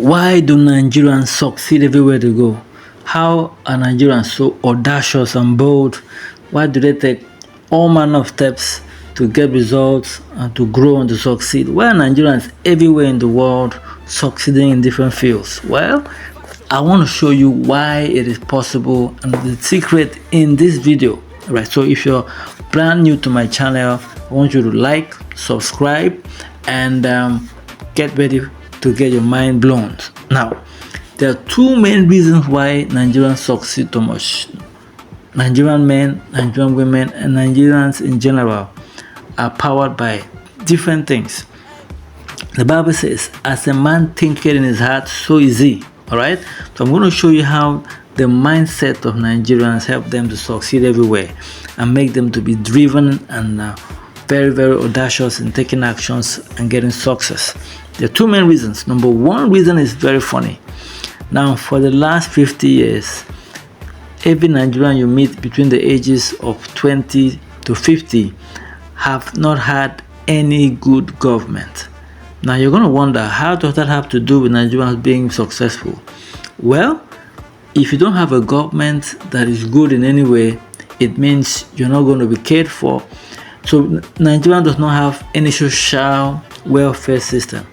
Why do Nigerians succeed everywhere they go? How are Nigerians so audacious and bold? Why do they take all manner of steps to get results and to grow and to succeed? Why are Nigerians everywhere in the world succeeding in different fields? Well, I want to show you why it is possible and the secret in this video. Right, so if you're brand new to my channel, I want you to like, subscribe, and get ready to get your mind blown. Now, there are two main reasons why Nigerians succeed so much. Nigerian men, Nigerian women, and Nigerians in general are powered by different things. The Bible says, as a man thinketh in his heart, so is he. Alright? So I'm going to show you how the mindset of Nigerians help them to succeed everywhere and make them to be driven and very, very audacious in taking actions and getting success. There are two main reasons. Number one reason is very funny. Now, for the last 50 years, every Nigerian you meet between the ages of 20 to 50 have not had any good government. Now, you're going to wonder, how does that have to do with Nigerians being successful? Well, if you don't have a government that is good in any way, it means you're not going to be cared for. So Nigeria does not have any social welfare system.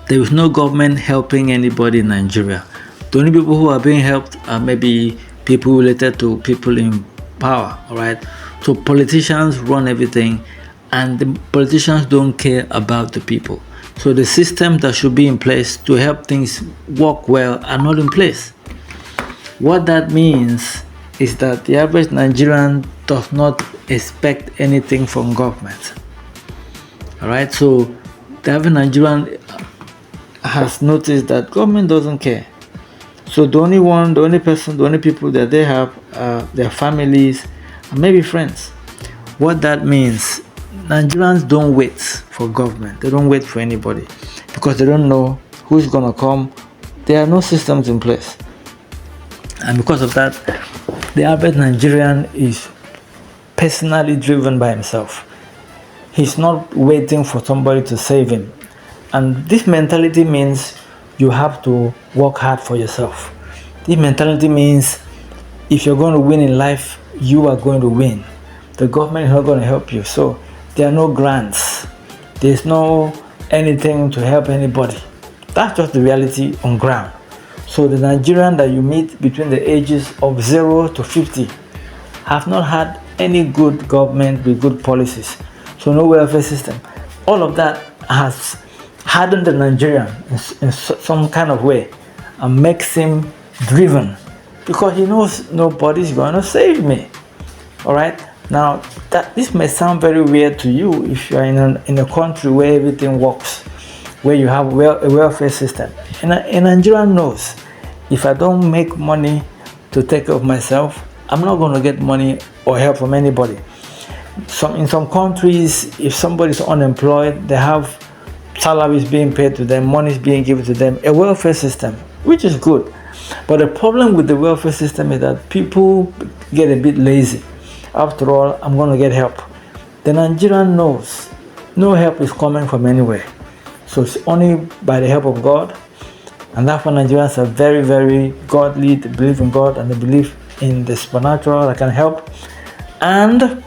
There is no government helping anybody in Nigeria. The only people who are being helped are maybe people related to people in power, all right? So politicians run everything, and the politicians don't care about the people. So the systems that should be in place to help things work well are not in place. What that means is that the average Nigerian does not expect anything from government. All right, so the average Nigerian has noticed that government doesn't care. So the only people that they have are their families and maybe friends. What that means, Nigerians don't wait for government. They don't wait for anybody because they don't know who's gonna come. There are no systems in place. And because of that, the average Nigerian is personally driven by himself. He's not waiting for somebody to save him. And this mentality means you have to work hard for yourself. This mentality means if you're going to win in life, you are going to win. The government is not going to help you. So there are no grants. There's no anything to help anybody. That's just the reality on ground. So the Nigerian that you meet between the ages of 0 to 50 have not had any good government with good policies. So no welfare system. All of that has hardened the Nigerian in some kind of way and makes him driven because he knows nobody's going to save me. All right. Now, this may sound very weird to you if you're in a country where everything works, where you have a welfare system. And a Nigerian knows, if I don't make money to take care of myself, I'm not going to get money or help from anybody. In some countries, if somebody is unemployed, they have salaries being paid to them, money is being given to them, a welfare system, which is good. But the problem with the welfare system is that people get a bit lazy. After all, I'm going to get help. The Nigerian knows no help is coming from anywhere. So it's only by the help of God. And that's why Nigerians are very, very godly. They believe in God and they believe in the supernatural that can help. And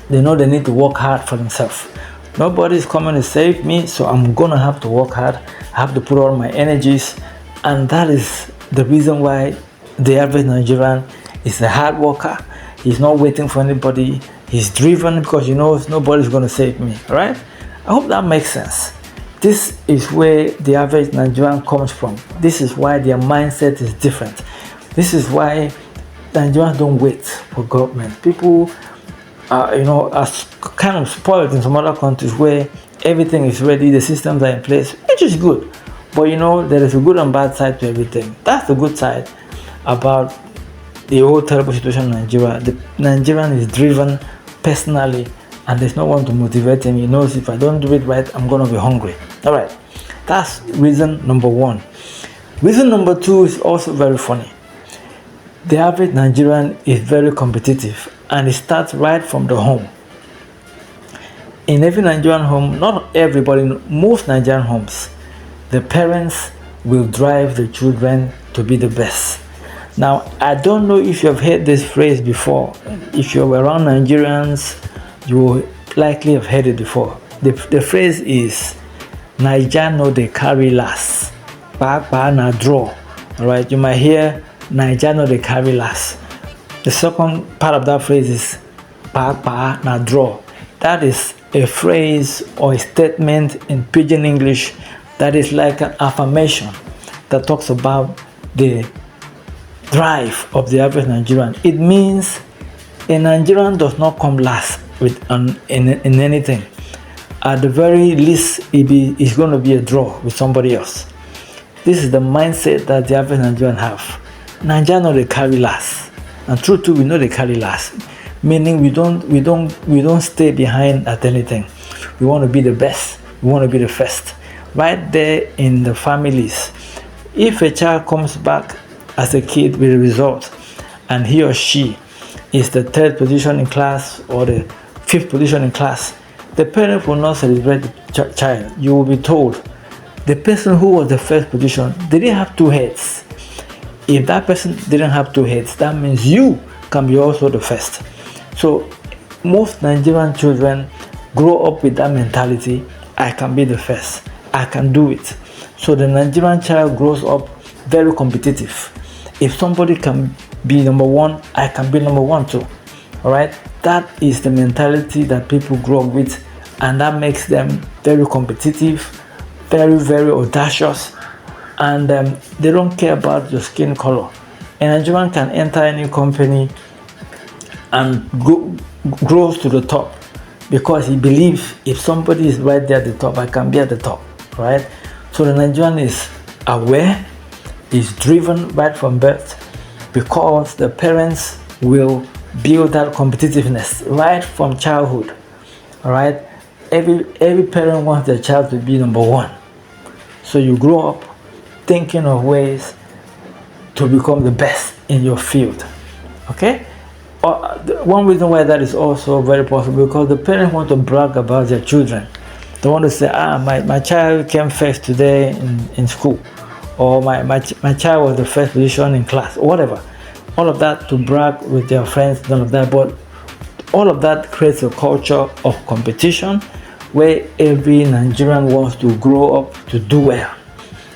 they know they need to work hard for themselves. Nobody is coming to save me, so I'm going to have to work hard. I have to put all my energies. And that is the reason why the average Nigerian is a hard worker. He's not waiting for anybody. He's driven because he knows nobody's going to save me. All right? I hope that makes sense. This is where the average Nigerian comes from. This is why their mindset is different. This is why Nigerians don't wait for government. People are kind of spoiled in some other countries where everything is ready, the systems are in place, which is good. But there is a good and bad side to everything. That's the good side about the whole terrible situation in Nigeria. The Nigerian is driven personally and there's no one to motivate him. He knows if I don't do it right, I'm going to be hungry. All right. That's reason number one. Reason number two is also very funny. The average Nigerian is very competitive and it starts right from the home. In every Nigerian home, not everybody, most Nigerian homes, the parents will drive the children to be the best. Now, I don't know if you've heard this phrase before. If you're around Nigerians, you will likely have heard it before. The phrase is, Naija no dey carry last, Papa na draw. Alright, you might hear, Naija no dey carry last. The second part of that phrase is, Papa na draw. That is a phrase or a statement in pidgin English that is like an affirmation that talks about the drive of the average Nigerian. It means a Nigerian does not come last in anything. At the very least, it's going to be a draw with somebody else. This is the mindset that the average Nigerian have. Nigerian know they carry last, and true too, we know they carry last. Meaning we don't stay behind at anything. We want to be the best. We want to be the first. Right there in the families, if a child comes back as a kid with a result, and he or she is the 3rd position in class or the 5th position in class, the parent will not celebrate the child. You will be told, the person who was the 1st position, they didn't have 2 heads. If that person didn't have 2 heads, that means you can be also the 1st. So most Nigerian children grow up with that mentality, I can be the 1st, I can do it. So the Nigerian child grows up very competitive. If somebody can be number 1, I can be number 1 too. Alright, that is the mentality that people grow up with, and that makes them very competitive, very, very audacious, and they don't care about your skin color. A Nigerian can enter any company and grows to the top because he believes if somebody is right there at the top, I can be at the top, right? So the Nigerian is aware, is driven right from birth, because the parents will build that competitiveness right from childhood. All right, every parent wants their child to be number 1. So you grow up thinking of ways to become the best in your field. Okay. One reason why that is also very possible, because the parents want to brag about their children. They want to say, my child came first today in school, or my child was the 1st position in class, or whatever. All of that to brag with their friends, none of that. But all of that creates a culture of competition where every Nigerian wants to grow up to do well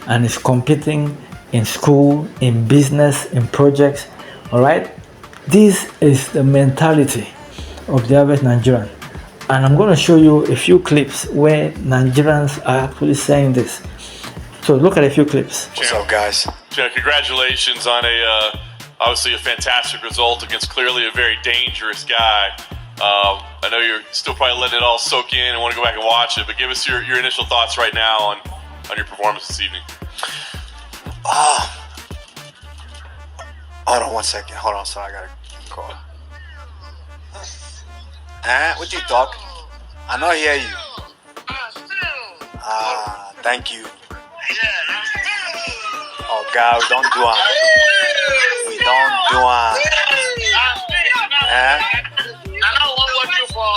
and is competing in school, in business, in projects. All right. This is the mentality of the average Nigerian, and I'm going to show you a few clips where Nigerians are actually saying this. So look at a few clips. What's up, guys? Congratulations on obviously a fantastic result against clearly a very dangerous guy. I know you're still probably letting it all soak in and want to go back and watch it, but give us your initial thoughts right now on your performance this evening. Hold on 1 second. Hold on, sorry, I gotta call. What you talk? I not hear you. Thank you. Oh God, we don't do it. We don't do it. I don't want you for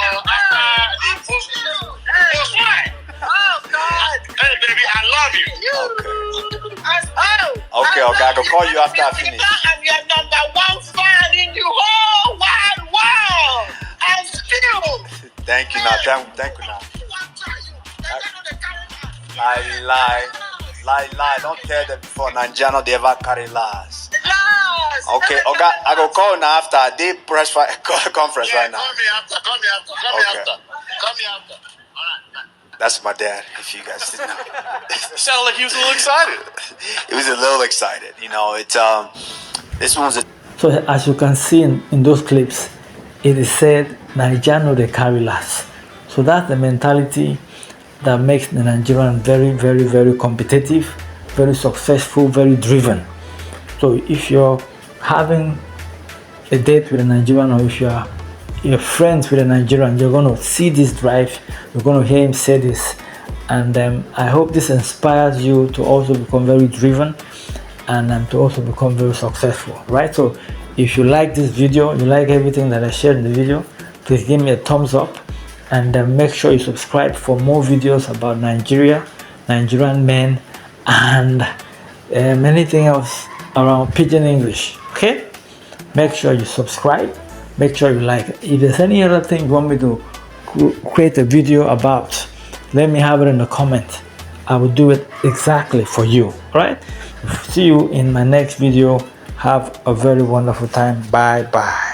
oh God. Hey baby, I love you. Okay, okay, I go call you after I finish. I'm your number 1 fan in the whole wide world. I'm still. Thank you now, thank you now. Lie. Don't tell them before Nigerian they ever carry lies. Okay, okay, I go call now after I did press conference right now. Call me after. All right. That's my dad, if you guys didn't know. It sounded like he was a little excited. He was a little excited, you know. It's this one's a. So as you can see in those clips, it is said Nigerian know they carry last. So that's the mentality that makes the Nigerian very, very, very competitive, very successful, very driven. So if you're having a date with a Nigerian, or if you're friends with a Nigerian, you're going to see this drive, you're going to hear him say this, and I hope this inspires you to also become very driven and to also become very successful, right? So if you like this video, you like everything that I shared in the video, please give me a thumbs up, and make sure you subscribe for more videos about Nigeria, Nigerian men, and anything else around Pidgin English. Okay, make sure you subscribe, make sure you like it. If there's any other thing you want me to create a video about, let me have it in the comment. I will do it exactly for you. All right, see you in my next video. Have a very wonderful time. Bye bye.